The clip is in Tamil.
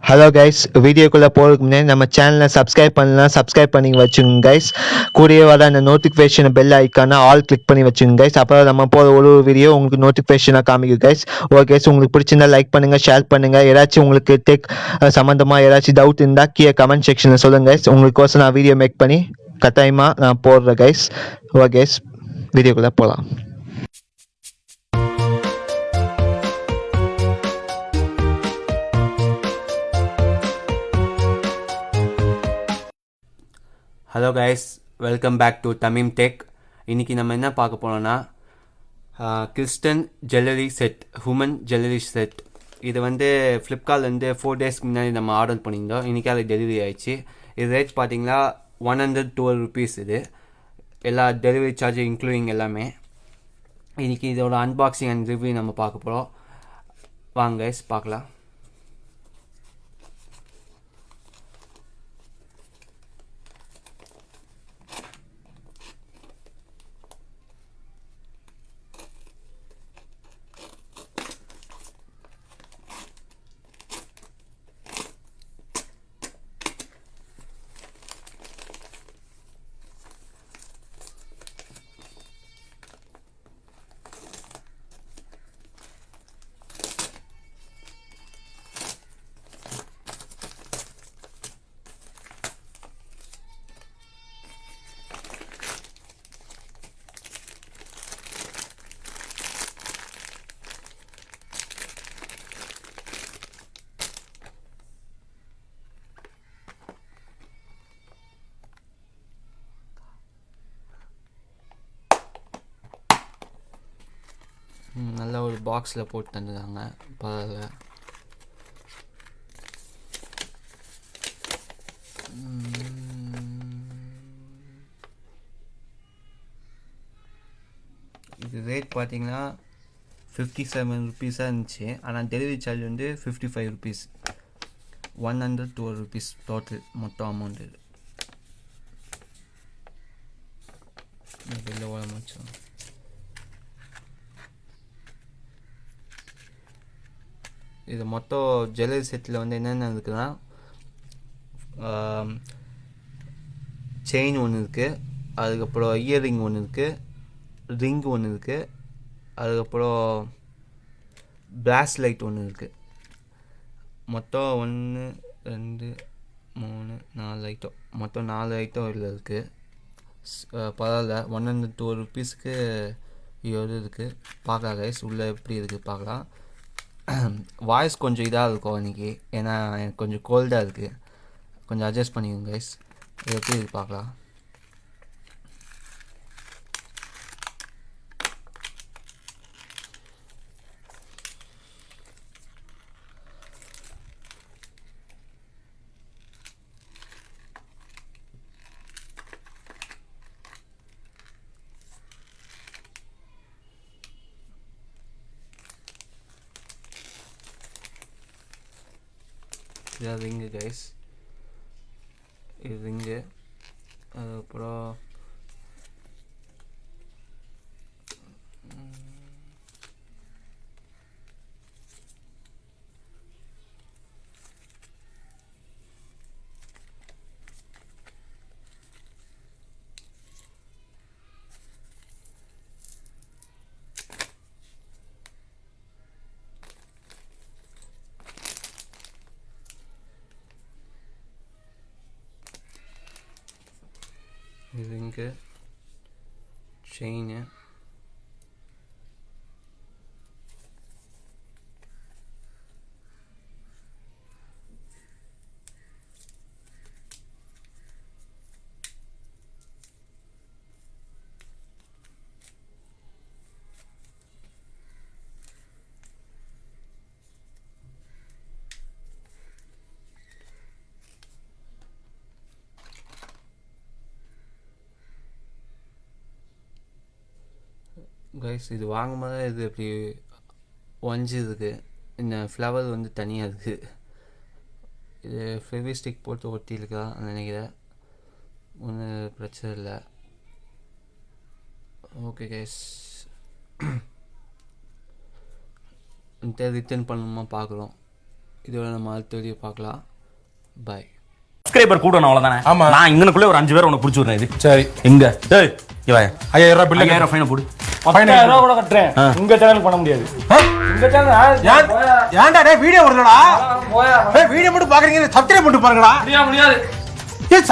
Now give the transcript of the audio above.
ஹலோ கைஸ், வீடியோக்குள்ளே போகிறதுக்கு முன்னாடி நம்ம சேனலை சப்ஸ்கிரைப் பண்ணலாம், சப்ஸ்கிரைப் பண்ணி வச்சுங்க கைஸ். கூடவே வர அந்த நோட்டிஃபிகேஷன் பெல் ஐக்கான ஆல் கிளிக் பண்ணி வச்சுங்க கைஸ். அப்போ நம்ம போகிற ஒரு வீடியோ உங்களுக்கு நோட்டிஃபிகேஷனாக காமிக்கும் கைஸ். ஓகே கைஸ், உங்களுக்கு பிடிச்சிருந்தா லைக் பண்ணுங்கள், ஷேர் பண்ணுங்கள். ஏதாச்சும் உங்களுக்கு டெக் சம்மந்தமாக ஏதாச்சும் டவுட் இருந்தால் கீழே கமெண்ட் செக்ஷனில் சொல்லுங்கள் கைஸ். உங்களுக்கோசம் நான் வீடியோ மேக் பண்ணி கட்டாயமாக நான் போடுறேன் கைஸ். ஓகே கைஸ், வீடியோக்குள்ளே போகலாம். Hello guys, welcome back to Tamim tech. இன்றைக்கி நம்ம என்ன பார்க்க போனோம்னா கிறிஸ்டன் jewellery set, women jewellery set. இது வந்து ஃப்ளிப்கார்ட்லேருந்து 4 டேஸ்க்கு முன்னாடி நம்ம ஆர்டர் பண்ணியிருந்தோம். இன்றைக்கி அது டெலிவரி ஆகிடுச்சு. இது ரேட் பார்த்தீங்கன்னா 112 ருபீஸ். இது எல்லா டெலிவரி சார்ஜ் இன்க்ளூடிங் எல்லாமே. இன்றைக்கி இதோட அன்பாக்சிங் அண்ட் ரிவ்யூ நம்ம பார்க்க போகிறோம். வாங்க கைஸ் பார்க்கலாம். நல்ல ஒரு பாக்ஸில் போட்டு தந்துடுறாங்க, பரவாயில்ல. இது ரேட் பார்த்தீங்கன்னா 57 ருபீஸாக இருந்துச்சு. ஆனால் டெலிவரி சார்ஜ் வந்து 55 ருபீஸ். 112 ருபீஸ் டோட்டல் மொத்தம் அமௌண்ட். இது வெளில ஓட முடிச்சோம். இது மொத்தம் ஜுவல்லரி செட்டில் வந்து என்னென்ன இருக்குதுன்னா, செயின் ஒன்று இருக்குது, அதுக்கப்புறம் இயர்ரிங் ஒன்று இருக்குது, ரிங் ஒன்று இருக்குது, அதுக்கப்புறம் பிராஸ்லைட் ஒன்று இருக்குது. மொத்தம் 1 2 3 4 ஐட்டம், மொத்தம் 4 ஐட்டம் இதில் இருக்குது. பரவாயில்ல, 112 ருபீஸ்க்கு இது இருக்குது. பார்க்கலாம் கைஸ், உள்ளே எப்படி இருக்குது பார்க்கலாம். வாய்ஸ் கொஞ்சம் இதாக இருக்கும் இன்றைக்கி, ஏன்னா எனக்கு கொஞ்சம் கோல்டாக இருக்குது. கொஞ்சம் அட்ஜஸ்ட் பண்ணிக்கோங்க கைஸ். இது எப்படி இருக்குது பார்க்கலாம். இதான் ரிங்கு கைஸ், இது ரிங்கு. அதுக்கப்புறம் ரிங்கு, செயினு, கைஸ். இது வாங்கும்போது இது இப்படி ஒஞ்சிருக்கு. இந்த ஃப்ளவர் வந்து தனியாக இருக்குது. இது ஃபெவிஸ்டிக் போட்டு ஒட்டியிருக்கா நினைக்கிறேன். ஒன்றும் பிரச்சனை இல்லை. ஓகே கைஸ், ரிட்டர்ன் பண்ணணுமா பார்க்குறோம். இதோட நம்ம அடுத்த வீடியோ பார்க்கலாம். பாய். சப்ஸ்கிரைபர் கூட அவ்வளவுதானே. ஆமா. நான் இங்கனக்குள்ள ஒரு 5 பேர் உனக்கு பிடிச்சி விடுறேன். இது சரி எங்க டேய் இவன் 5000 ரூபாய் பில்லு 5000 ஃபைன் போடு. 10,000 ரூபாய் கூட கட்டுறேன். உங்க சேனல் பண்ண முடியாது. உங்க சேனல் ஏன்டா டேய் வீடியோ வரலடா. போயா. டேய் வீடியோ மட்டும் பாக்குறீங்க, சப்ஸ்கிரைப் பண்ணிட்டு பாருங்கடா. முடியாது. ஏய்